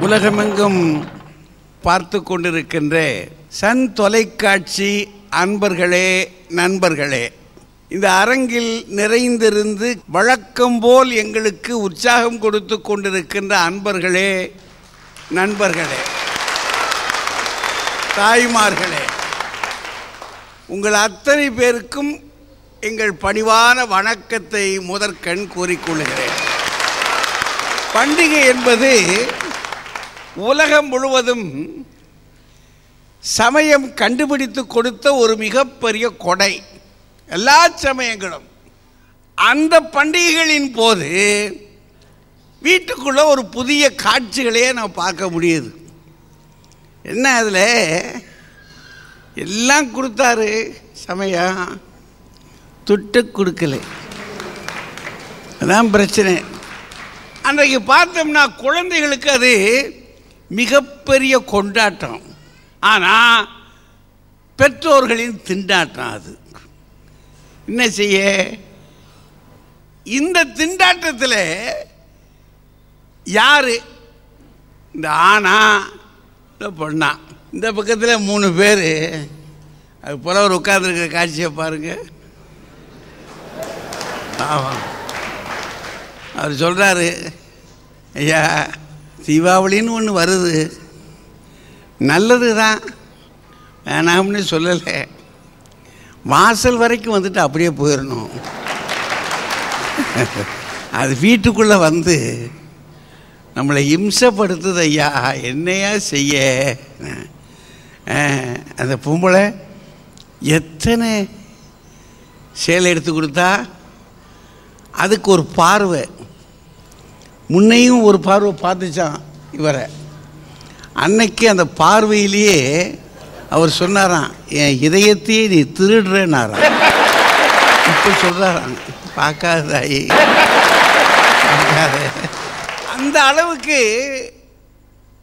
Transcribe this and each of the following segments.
உலகமெங்கும் பார்த்து கொண்டிருக்கின்ற சன் தொலைக்காட்சி அன்பர்களே, நண்பர்களே, இந்த அரங்கில் நிறைந்திருந்து வழக்கம் போல் எங்களுக்கு உற்சாகம் கொடுத்து கொண்டிருக்கின்ற அன்பர்களே, நண்பர்களே, தாய்மார்களே, உங்கள் அத்தனை பேருக்கும் எங்கள் பணிவான வணக்கத்தை முதற்கண் கூறிக்கொள்கிறேன். பண்டிகை என்பது உலகம் முழுவதும் சமயம் கண்டுபிடித்து கொடுத்த ஒரு மிகப்பெரிய கொடை. எல்லா சமயங்களும் அந்த பண்டிகைகளின் போது வீட்டுக்குள்ளே ஒரு புதிய காட்சிகளையே நான் பார்க்க முடியுது. என்ன அதில் எல்லாம் கொடுத்தாரு, சமயம் துட்டு கொடுக்கல, அதான் பிரச்சனை. அன்றைக்கு பார்த்தோம்னா குழந்தைகளுக்கு அது மிகப்பெரிய கொண்டாட்டம், ஆனால் பெற்றோர்களின் திண்டாட்டம். அது என்ன செய்ய? இந்த திண்டாட்டத்தில் யார், இந்த ஆணா இந்த பொண்ணா? இந்த பக்கத்தில் 3 பேர், அது போல ஒரு உட்கார்ந்துருக்கிற காட்சியை பாருங்க. ஆமாம், அவர் சொல்கிறாரு, ஐயா தீபாவளின்னு ஒன்று வருது, நல்லது தான், வேணாம்னு சொல்லலை, வாசல் வரைக்கும் வந்துட்டு அப்படியே போயிடணும். அது வீட்டுக்குள்ளே வந்து நம்மளை இம்சப்படுத்துது. ஐயா என்னையா செய்ய? அந்த பொம்பளை எத்தனை சேலை எடுத்து கொடுத்தா, அதுக்கு ஒரு பார்வை, முன்னையும் ஒரு பார்வை பார்த்துச்சான் இவரை. அன்னைக்கு அந்த பார்வையிலேயே அவர் சொன்னாராம், என் இதயத்தையே நீ திருடுறேன்னாராம். இப்போ சொல்கிறாராம், பார்க்காதாயி பார்க்காத. அந்த அளவுக்கு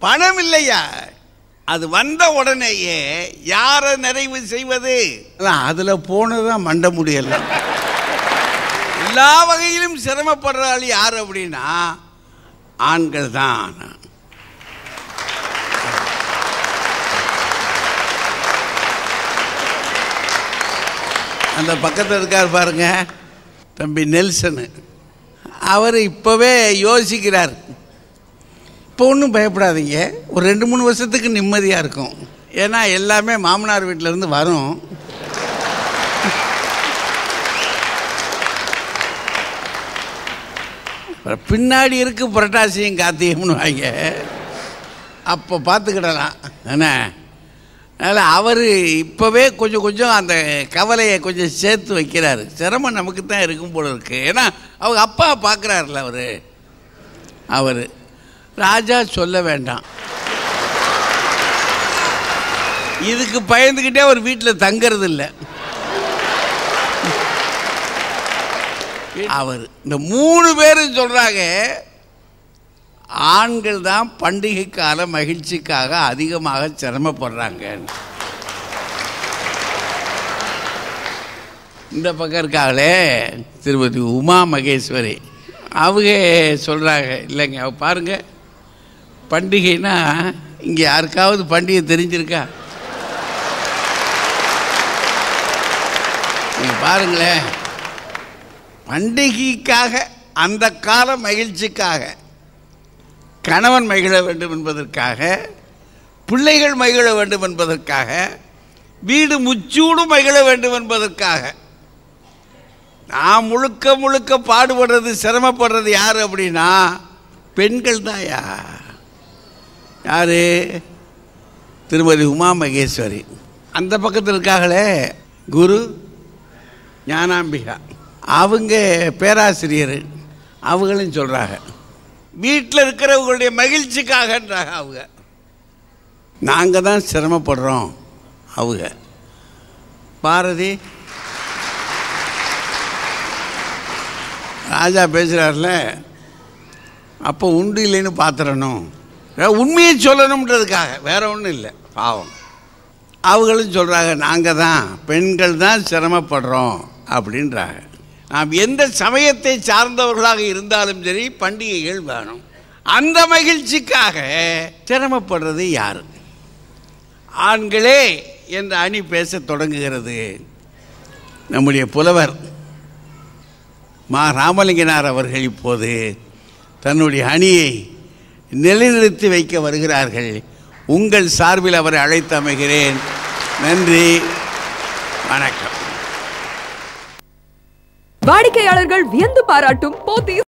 பணம் இல்லையா, அது வந்த உடனேயே யாரை நிறைவு செய்வது? அதில் போனதான் மண்ட முடியலை. எல்லா வகையிலும் சிரமப்படுறாள் யார் அப்படின்னா ஆண்கள் தான். அந்த பக்கத்தில் இருக்கார் பாருங்க, தம்பி நெல்சனு, அவர் இப்போவே யோசிக்கிறார். இப்போ ஒன்றும் பயப்படாதீங்க, ஒரு 2-3 வருஷத்துக்கு நிம்மதியாக இருக்கும். ஏன்னா எல்லாமே மாமனார் வீட்டிலேருந்து வரும். பின்னாடி இருக்கு புரட்டாசியும் கார்த்திகைன்னு வாங்க, அப்போ பார்த்துக்கிடலாம். என்ன அதனால் அவர் இப்போவே கொஞ்சம் கொஞ்சம் அந்த கவலையை கொஞ்சம் சேர்த்து வைக்கிறாரு. சிரமம் நமக்கு தான் இருக்கும் போல இருக்குது. ஏன்னா அவங்க அப்பா பார்க்குறாருல, அவர் ராஜா சொல்ல வேண்டாம், இதுக்கு பயந்துக்கிட்டே அவர் வீட்டில் தங்கிறது இல்லை. அவர் இந்த 3 பேரும் சொல்கிறாங்க, ஆண்கள் தான் பண்டிகை கால மகிழ்ச்சிக்காக அதிகமாக சிரமப்படுறாங்க. இந்த பக்கம் இருக்காங்களே திருமதி உமா மகேஸ்வரி, அவங்க சொல்கிறாங்க, இல்லைங்க அவ பாருங்க, பண்டிகைனா இங்கே யாருக்காவது பண்டிகை தெரிஞ்சிருக்கா? நீங்கள் பாருங்களேன், பண்டிகைக்காக, அந்த கால மகிழ்ச்சிக்காக, கணவன் மகிழ வேண்டும் என்பதற்காக, பிள்ளைகள் மகிழ வேண்டும் என்பதற்காக, வீடு முச்சூடு மகிழ வேண்டும் என்பதற்காக நான் முழுக்க முழுக்க பாடுபடுறது, சிரமப்படுறது யார் அப்படின்னா பெண்கள் தான். யார்? திருமதி உமா மகேஸ்வரி. அந்த பக்கத்தில் இருக்காங்களே குரு ஞானாம்பிகா, அவங்க பேராசிரியர், அவங்களும் சொல்கிறாங்க வீட்டில் இருக்கிறவங்களுடைய மகிழ்ச்சிக்காகன்றாங்க. அவங்க நாங்கள் தான் சிரமப்படுறோம். அவங்க பாரதி ராஜா பேசுகிறார்ல, அப்போ உண்டு இல்லைன்னு பார்த்துடணும், உண்மையை சொல்லணுன்றதுக்காக, வேற ஒன்றும் இல்லை. பாவம் அவங்களும் சொல்கிறாங்க, நாங்கள் தான் பெண்கள் தான் சிரமப்படுறோம் அப்படின்றாங்க. நாம் எந்த சமயத்தை சார்ந்தவர்களாக இருந்தாலும் சரி பண்டிகைகள் வேணும். அந்த மகிழ்ச்சிக்காக சிரமப்படுறது யாரு? ஆண்களே என்ற அணி பேசத் தொடங்குகிறது. நம்முடைய புலவர் மா ராமலிங்கனார் அவர்கள் இப்போது தன்னுடைய அணியை நிலைநிறுத்தி வைக்க வருகிறார்கள். உங்கள் சார்பில் அவரை அழைத்து அமைகிறேன். நன்றி, வணக்கம். வாடிக்கையாளர்கள் வியந்து பாராட்டும் போத்தீஸ்